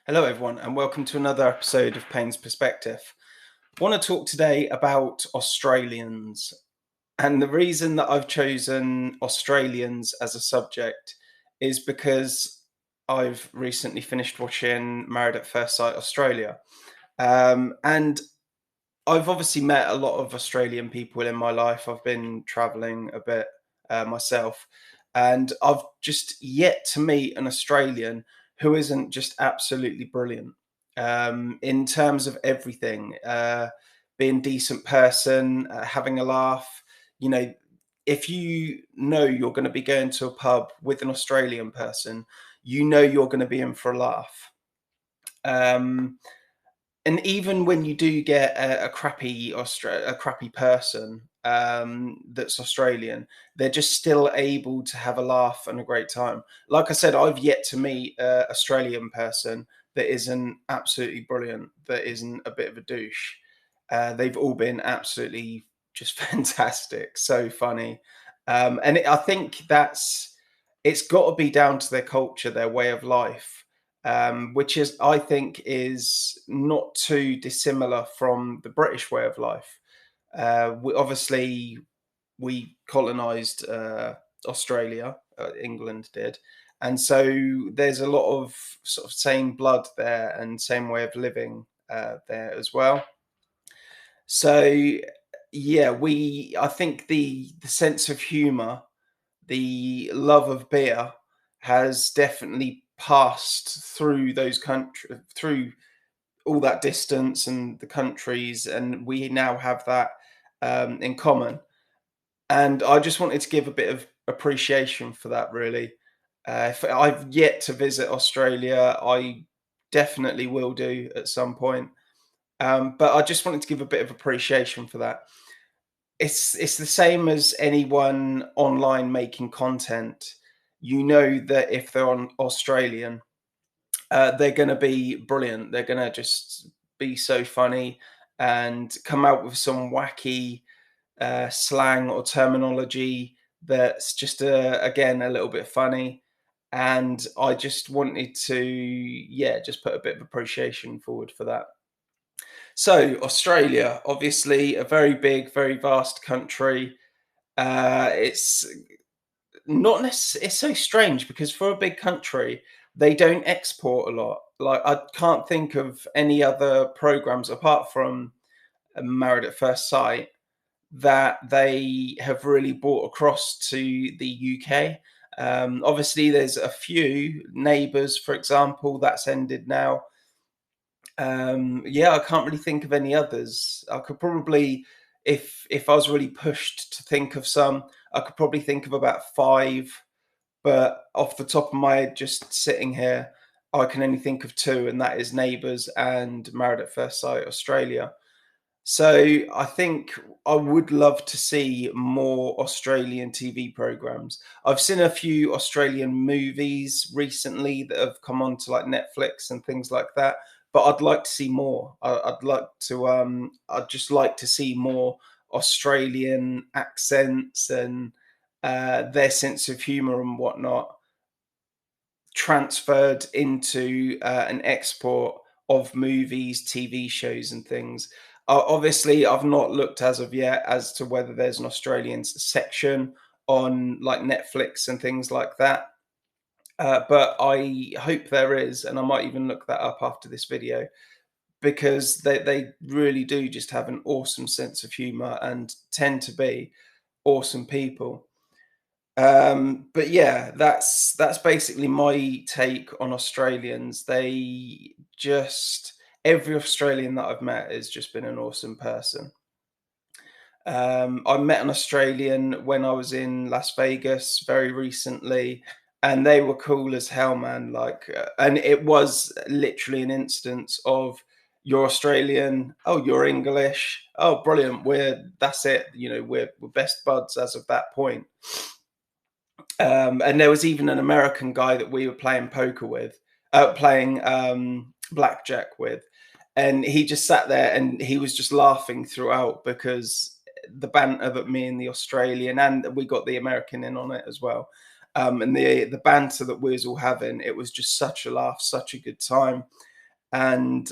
Hello, everyone, and welcome to another episode of Paynes Perspective. I want to talk today about Australians. And the reason that I've chosen Australians as a subject is because I've recently finished watching Married at First Sight Australia. And I've obviously met a lot of Australian people in my life. I've been traveling a bit myself, and I've just yet to meet an Australian who isn't just absolutely brilliant in terms of everything. Being a decent person, having a laugh. You know, if you know you're going to be going to a pub with an Australian person, you know you're going to be in for a laugh. Um, and even when you do get a crappy person that's Australian, they're just still able to have a laugh and a great time. Like I said, I've yet to meet an Australian person that isn't absolutely brilliant, that isn't a bit of a douche. They've all been absolutely just fantastic, so funny, I think it's got to be down to their culture, their way of life, which is, I think, is not too dissimilar from the British way of life. We colonized Australia, England did. And so there's a lot of sort of same blood there and same way of living there as well. So yeah, I think the sense of humor, the love of beer has definitely passed through through all that distance and the countries, and we now have that in common. And I just wanted to give a bit of appreciation for that, really. If I've yet to visit Australia, I definitely will do at some point. But I just wanted to give a bit of appreciation for that. It's the same as anyone online making content. You know that if they're on Australian, they're going to be brilliant. They're going to just be so funny and come out with some wacky slang or terminology that's just again a little bit funny. And I just wanted to, yeah, just put a bit of appreciation forward for that. So Australia, obviously a very big, very vast country. It's not necessarily, it's so strange because for a big country, they don't export a lot. Like, I can't think of any other programs apart from Married at First Sight that they have really brought across to the UK. Obviously, there's a few Neighbours, for example, that's ended now. Yeah, I can't really think of any others. I could probably, if I was really pushed to think of some, I could probably think of about five. But off the top of my head, just sitting here, I can only think of two, and that is Neighbours and Married at First Sight Australia. So I think I would love to see more Australian TV programs. I've seen a few Australian movies recently that have come onto like Netflix and things like that, but I'd like to see more. I'd just like to see more Australian accents and their sense of humor and whatnot transferred into an export of movies, TV shows, and things. Obviously, I've not looked as of yet as to whether there's an Australian section on like Netflix and things like that. But I hope there is, and I might even look that up after this video because they really do just have an awesome sense of humor and tend to be awesome people. But yeah, that's basically my take on Australians. They just Every Australian that I've met has just been an awesome person. I met an Australian when I was in Las Vegas very recently, and they were cool as hell, man. And it was literally an instance of you're Australian, oh, you're English, oh, brilliant. That's it. We're best buds as of that point. And there was even an American guy that we were playing poker with, playing blackjack with, and he just sat there and he was just laughing throughout because the banter that me and the Australian and we got the American in on it as well, and the banter that we was all having, it was just such a laugh, such a good time. and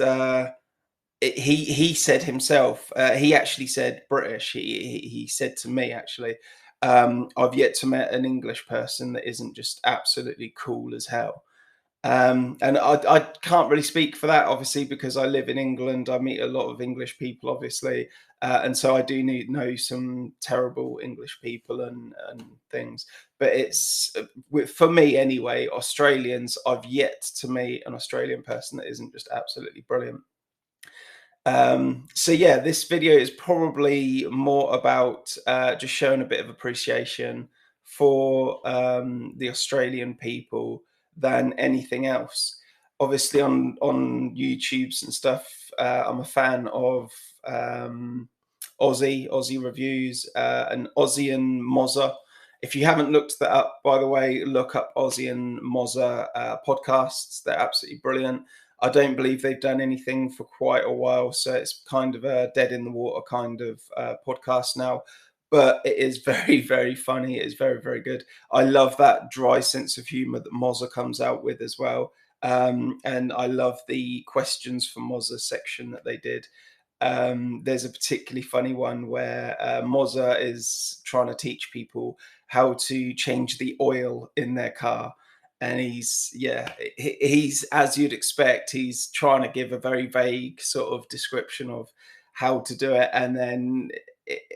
he said himself, he actually said British. He said to me actually, I've yet to meet an English person that isn't just absolutely cool as hell. And I can't really speak for that, obviously, because I live in England. I meet a lot of English people, obviously, and so I do know some terrible English people and things. But it's for me anyway. Australians, I've yet to meet an Australian person that isn't just absolutely brilliant. So yeah, this video is probably more about just showing a bit of appreciation for the Australian people than anything else. Obviously, on YouTube's and stuff, I'm a fan of Aussie reviews and Aussie and Mozza. If you haven't looked that up, by the way, look up Aussie and Mozza podcasts. They're absolutely brilliant. I don't believe they've done anything for quite a while, so it's kind of a dead in the water kind of podcast now. But it is very, very funny. It is very, very good. I love that dry sense of humor that Mozza comes out with as well. And I love the questions for Mozza section that they did. There's a particularly funny one where Mozza is trying to teach people how to change the oil in their car. And he's as you'd expect, he's trying to give a very vague sort of description of how to do it. And then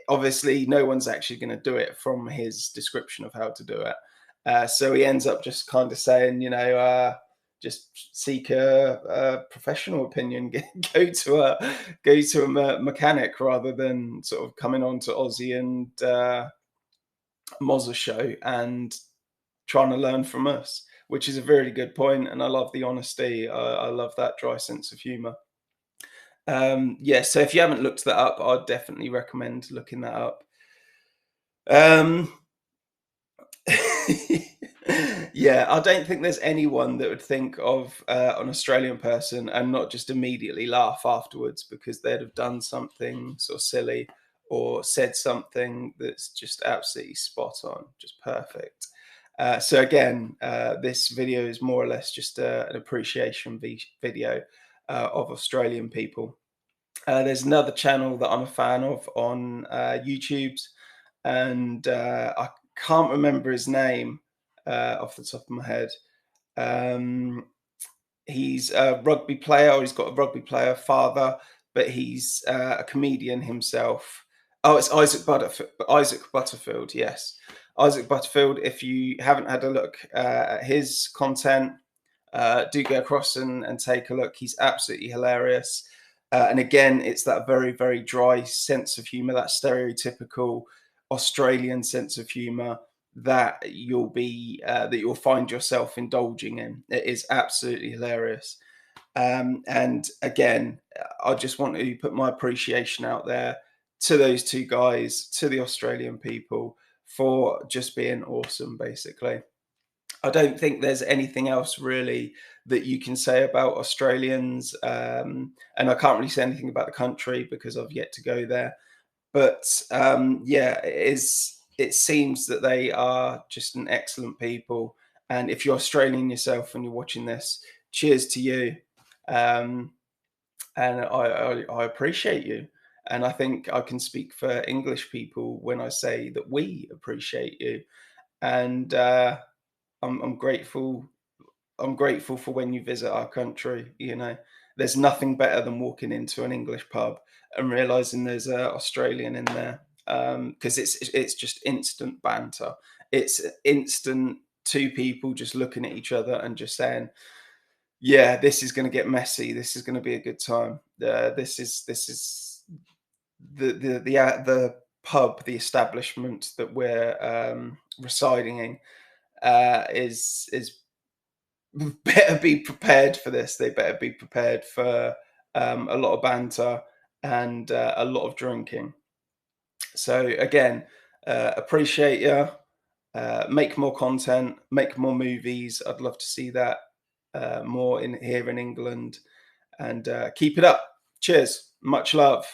obviously, no one's actually going to do it from his description of how to do it. So he ends up just kind of saying, just seek a professional opinion. Go to a mechanic rather than sort of coming on to Aussie and Mozza show and trying to learn from us, which is a very good point. And I love the honesty. I love that dry sense of humor. Yeah, so if you haven't looked that up, I'd definitely recommend looking that up. Um, yeah, I don't think there's anyone that would think of an Australian person and not just immediately laugh afterwards because they'd have done something sort of silly or said something that's just absolutely spot on, just perfect. So again, this video is more or less just an appreciation video of Australian people. There's another channel that I'm a fan of on YouTube's, and I can't remember his name off the top of my head. Um, he's a rugby player, or he's got a rugby player father, but he's a comedian himself. Oh, it's Isaac Butterfield. Isaac Butterfield, yes, Isaac Butterfield. If you haven't had a look at his content, do go across and take a look. He's absolutely hilarious. And again, it's that very, very dry sense of humor, that stereotypical Australian sense of humor that you'll find yourself indulging in. It is absolutely hilarious. And again, I just want to put my appreciation out there to those two guys, to the Australian people for just being awesome, basically. I don't think there's anything else really that you can say about Australians. And I can't really say anything about the country because I've yet to go there. But yeah, it seems that they are just an excellent people. And if you're Australian yourself and you're watching this, cheers to you. Um, and I appreciate you. And I think I can speak for English people when I say that we appreciate you. And I'm grateful. I'm grateful for when you visit our country. There's nothing better than walking into an English pub and realizing there's a Australian in there, because it's just instant banter. It's instant two people just looking at each other and just saying, "Yeah, this is going to get messy. This is going to be a good time. This is the pub, the establishment that we're residing in is better be prepared for this. They better be prepared for a lot of banter and a lot of drinking. So again, appreciate you. Make more content, make more movies. I'd love to see that more in here in England, and keep it up. Cheers. Much love.